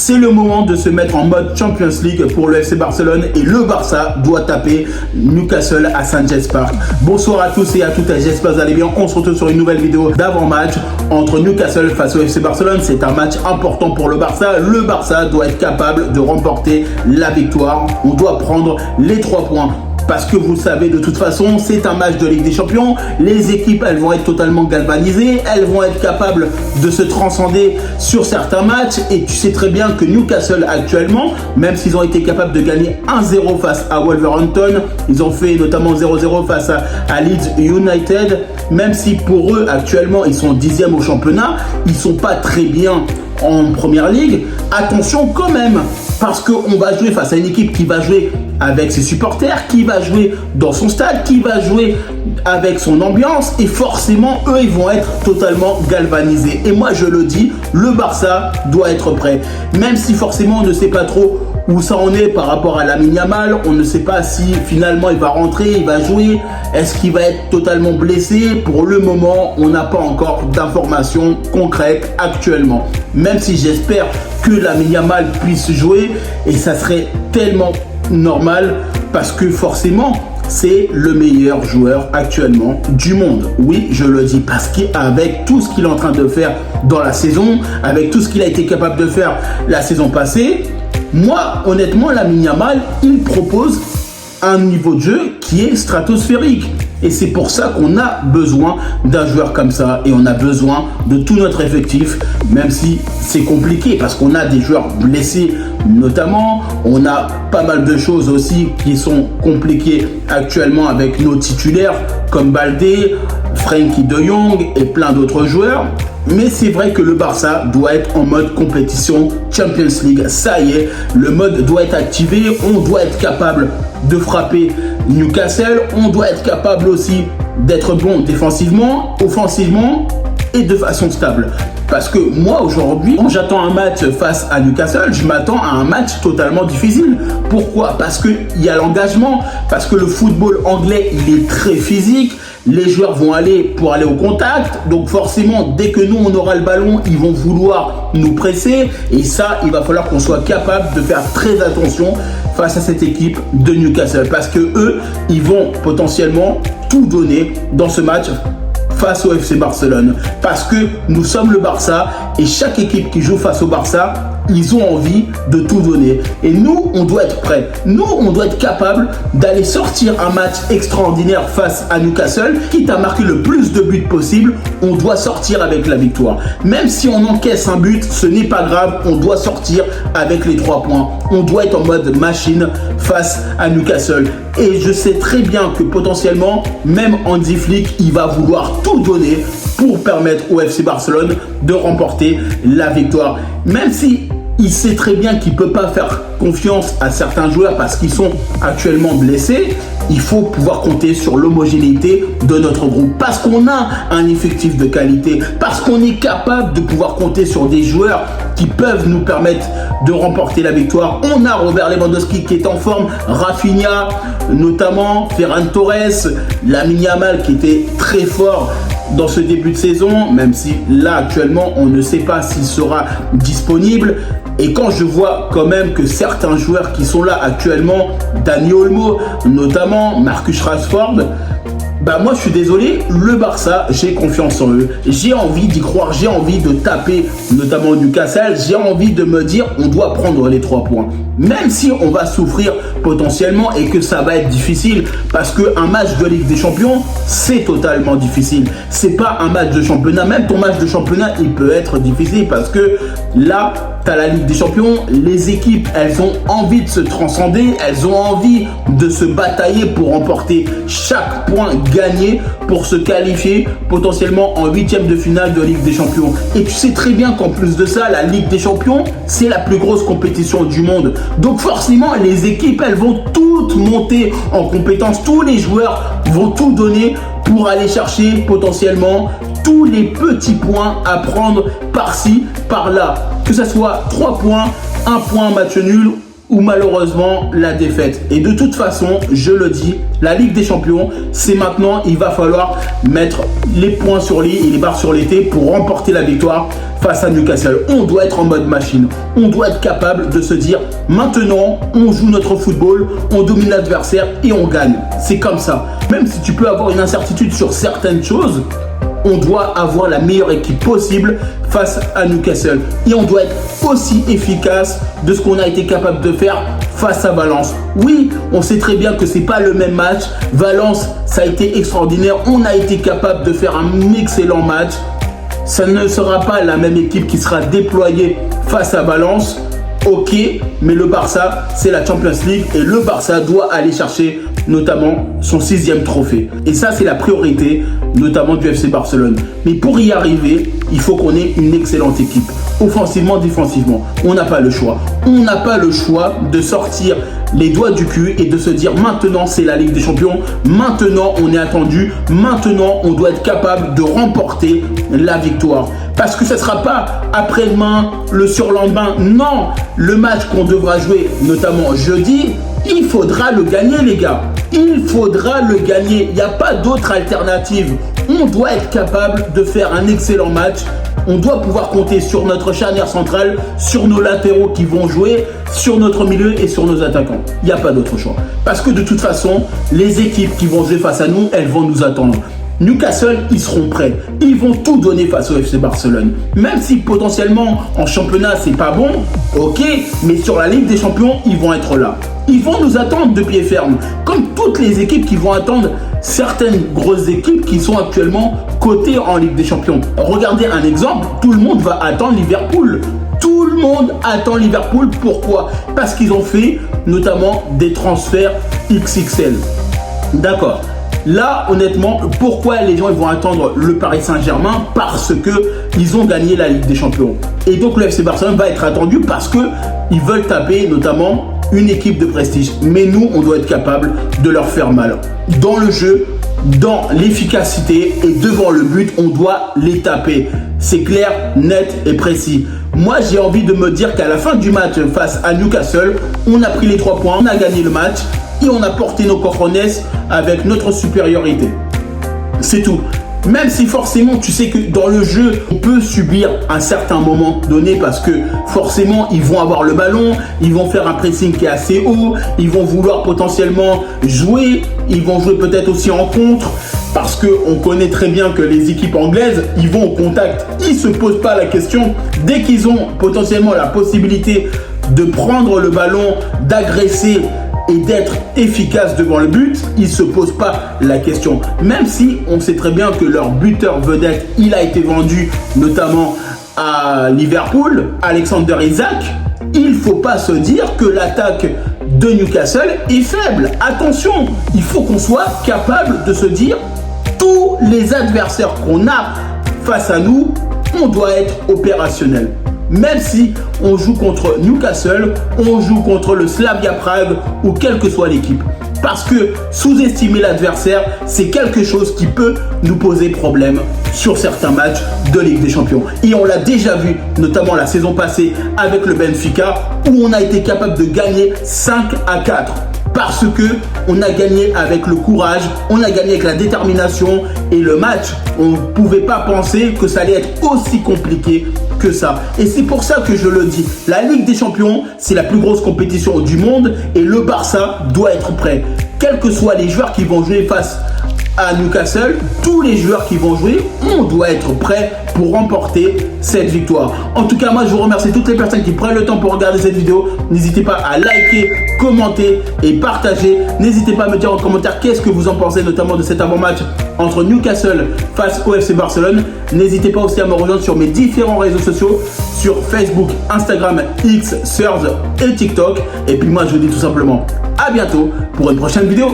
c'est le moment de se mettre en mode Champions League pour le FC Barcelone et le Barça doit taper Newcastle à Saint-James Park. Bonsoir à tous et à toutes, j'espère que vous allez bien. On se retrouve sur une nouvelle vidéo d'avant-match entre Newcastle face au FC Barcelone. C'est un match important pour le Barça. Le Barça doit être capable de remporter la victoire. On doit prendre les 3 points. Parce que vous savez, de toute façon, c'est un match de Ligue des Champions. Les équipes, elles vont être totalement galvanisées. Elles vont être capables de se transcender sur certains matchs. Et tu sais très bien que Newcastle, actuellement, même s'ils ont été capables de gagner 1-0 face à Wolverhampton, ils ont fait notamment 0-0 face à Leeds United. Même si pour eux, actuellement, ils sont 10e au championnat, ils sont pas très bien en première ligue. Attention quand même, parce qu'on va jouer face à une équipe qui va jouer avec ses supporters, qui va jouer dans son stade, qui va jouer avec son ambiance, et forcément eux ils vont être totalement galvanisés. Et moi je le dis, le Barça doit être prêt, même si forcément on ne sait pas trop où ça en est par rapport à Lamine Yamal. On ne sait pas si finalement il va rentrer, il va jouer, est-ce qu'il va être totalement blessé. Pour le moment on n'a pas encore d'informations concrètes actuellement, même si j'espère que Lamine Yamal puisse jouer, et ça serait tellement normal parce que forcément c'est le meilleur joueur actuellement du monde. Oui, je le dis parce qu'avec tout ce qu'il est en train de faire dans la saison, avec tout ce qu'il a été capable de faire la saison passée, moi honnêtement Lamine Yamal, il propose un niveau de jeu qui est stratosphérique. Et c'est pour ça qu'on a besoin d'un joueur comme ça, et on a besoin de tout notre effectif, même si c'est compliqué parce qu'on a des joueurs blessés notamment, on a pas mal de choses aussi qui sont compliquées actuellement avec nos titulaires comme Baldé, Frenkie de Jong et plein d'autres joueurs. Mais c'est vrai que le Barça doit être en mode compétition Champions League. Ça y est, le mode doit être activé. On doit être capable de frapper Newcastle. On doit être capable aussi d'être bon défensivement, offensivement et de façon stable. Parce que moi aujourd'hui, quand j'attends un match face à Newcastle, je m'attends à un match totalement difficile. Pourquoi? Parce qu'il y a l'engagement, parce que le football anglais, il est très physique. Les joueurs vont aller pour aller au contact. Donc forcément, dès que nous, on aura le ballon, ils vont vouloir nous presser. Et ça, il va falloir qu'on soit capable de faire très attention face à cette équipe de Newcastle. Parce que eux, ils vont potentiellement tout donner dans ce match face au FC Barcelone, parce que nous sommes le Barça et chaque équipe qui joue face au Barça, ils ont envie de tout donner. Et nous, on doit être prêts. Nous, on doit être capable d'aller sortir un match extraordinaire face à Newcastle, quitte à marquer le plus de buts possible. On doit sortir avec la victoire. Même si on encaisse un but, ce n'est pas grave. On doit sortir avec les 3 points. On doit être en mode machine face à Newcastle. Et je sais très bien que potentiellement, même Hansi Flick, il va vouloir tout donner pour permettre au FC Barcelone de remporter la victoire. Même si il sait très bien qu'il ne peut pas faire confiance à certains joueurs parce qu'ils sont actuellement blessés, il faut pouvoir compter sur l'homogénéité de notre groupe. Parce qu'on a un effectif de qualité, parce qu'on est capable de pouvoir compter sur des joueurs qui peuvent nous permettre de remporter la victoire. On a Robert Lewandowski qui est en forme, Rafinha notamment, Ferran Torres, Lamine Yamal qui était très fort dans ce début de saison, même si là actuellement on ne sait pas s'il sera disponible. Et quand je vois quand même que certains joueurs qui sont là actuellement, Dani Olmo notamment, Marcus Rashford, bah moi je suis désolé, le Barça, j'ai confiance en eux, j'ai envie d'y croire, j'ai envie de taper notamment Newcastle, j'ai envie de me dire on doit prendre les 3 points, même si on va souffrir potentiellement et que ça va être difficile, parce qu'un match de Ligue des Champions c'est totalement difficile, c'est pas un match de championnat. Même ton match de championnat il peut être difficile parce que là tu as la Ligue des Champions, les équipes elles ont envie de se transcender, elles ont envie de se batailler pour remporter chaque point gagné pour se qualifier potentiellement en 8e de finale de Ligue des Champions. Et tu sais très bien qu'en plus de ça, la Ligue des Champions, c'est la plus grosse compétition du monde. Donc forcément, les équipes, elles vont toutes monter en compétence. Tous les joueurs vont tout donner pour aller chercher potentiellement tous les petits points à prendre par-ci, par-là. Que ce soit 3 points, 1 point, match nul ou malheureusement la défaite. Et de toute façon, je le dis, la Ligue des Champions, c'est maintenant, il va falloir mettre les points sur les et les barres sur les T pour remporter la victoire face à Newcastle. On doit être en mode machine. On doit être capable de se dire, maintenant, on joue notre football, on domine l'adversaire et on gagne. C'est comme ça. Même si tu peux avoir une incertitude sur certaines choses, on doit avoir la meilleure équipe possible face à Newcastle. Et on doit être aussi efficace de ce qu'on a été capable de faire face à Valence. Oui, on sait très bien que c'est pas le même match. Valence, ça a été extraordinaire. On a été capable de faire un excellent match. Ça ne sera pas la même équipe qui sera déployée face à Valence. Ok, mais le Barça, c'est la Champions League et le Barça doit aller chercher notamment son 6e trophée. Et ça, c'est la priorité, notamment du FC Barcelone. Mais pour y arriver, il faut qu'on ait une excellente équipe. Offensivement, défensivement, on n'a pas le choix. On n'a pas le choix de sortir les doigts du cul et de se dire maintenant c'est la Ligue des Champions, maintenant on est attendu, maintenant on doit être capable de remporter la victoire. Parce que ce ne sera pas après-demain, le surlendemain, non, le match qu'on devra jouer, notamment jeudi, il faudra le gagner les gars. Il faudra le gagner, il n'y a pas d'autre alternative. On doit être capable de faire un excellent match. On doit pouvoir compter sur notre charnière centrale, sur nos latéraux qui vont jouer, sur notre milieu et sur nos attaquants. Il n'y a pas d'autre choix. Parce que de toute façon, les équipes qui vont jouer face à nous, elles vont nous attendre. Newcastle, ils seront prêts. Ils vont tout donner face au FC Barcelone. Même si potentiellement en championnat, c'est pas bon, ok, mais sur la Ligue des Champions, ils vont être là. Ils vont nous attendre de pied ferme. Comme toutes les équipes qui vont attendre certaines grosses équipes qui sont actuellement cotées en Ligue des Champions. Regardez un exemple, tout le monde va attendre Liverpool. Tout le monde attend Liverpool. Pourquoi? Parce qu'ils ont fait notamment des transferts XXL. D'accord. Là, honnêtement, pourquoi les gens ils vont attendre le Paris Saint-Germain? Parce que ils ont gagné la Ligue des Champions. Et donc le FC Barcelone va être attendu parce que ils veulent taper notamment une équipe de prestige. Mais nous, on doit être capable de leur faire mal. Dans le jeu, dans l'efficacité et devant le but, on doit les taper. C'est clair, net et précis. Moi, j'ai envie de me dire qu'à la fin du match face à Newcastle, on a pris les 3 points, on a gagné le match et on a porté nos cojones avec notre supériorité. C'est tout. Même si forcément tu sais que dans le jeu on peut subir un certain moment donné parce que forcément ils vont avoir le ballon, ils vont faire un pressing qui est assez haut, ils vont vouloir potentiellement jouer, ils vont jouer peut-être aussi en contre parce qu'on connaît très bien que les équipes anglaises ils vont au contact, ils se posent pas la question dès qu'ils ont potentiellement la possibilité de prendre le ballon, d'agresser et d'être efficace devant le but, ils ne se posent pas la question. Même si on sait très bien que leur buteur vedette, il a été vendu notamment à Liverpool, Alexander Isak, il ne faut pas se dire que l'attaque de Newcastle est faible. Attention, il faut qu'on soit capable de se dire tous les adversaires qu'on a face à nous, on doit être opérationnel. Même si on joue contre Newcastle, on joue contre le Slavia Prague ou quelle que soit l'équipe. Parce que sous-estimer l'adversaire, c'est quelque chose qui peut nous poser problème sur certains matchs de Ligue des Champions. Et on l'a déjà vu, notamment la saison passée avec le Benfica, où on a été capable de gagner 5-4. Parce que on a gagné avec le courage, on a gagné avec la détermination et le match, on ne pouvait pas penser que ça allait être aussi compliqué que ça. Et c'est pour ça que je le dis, la Ligue des Champions, c'est la plus grosse compétition du monde et le Barça doit être prêt. Quels que soient les joueurs qui vont jouer face à Newcastle, tous les joueurs qui vont jouer, on doit être prêt pour remporter cette victoire. En tout cas, moi je vous remercie toutes les personnes qui prennent le temps pour regarder cette vidéo. N'hésitez pas à liker, commenter et partager. N'hésitez pas à me dire en commentaire qu'est-ce que vous en pensez, notamment de cet avant-match entre Newcastle face au FC Barcelone. N'hésitez pas aussi à me rejoindre sur mes différents réseaux sociaux, sur Facebook, Instagram, X, Threads et TikTok. Et puis moi je vous dis tout simplement à bientôt pour une prochaine vidéo.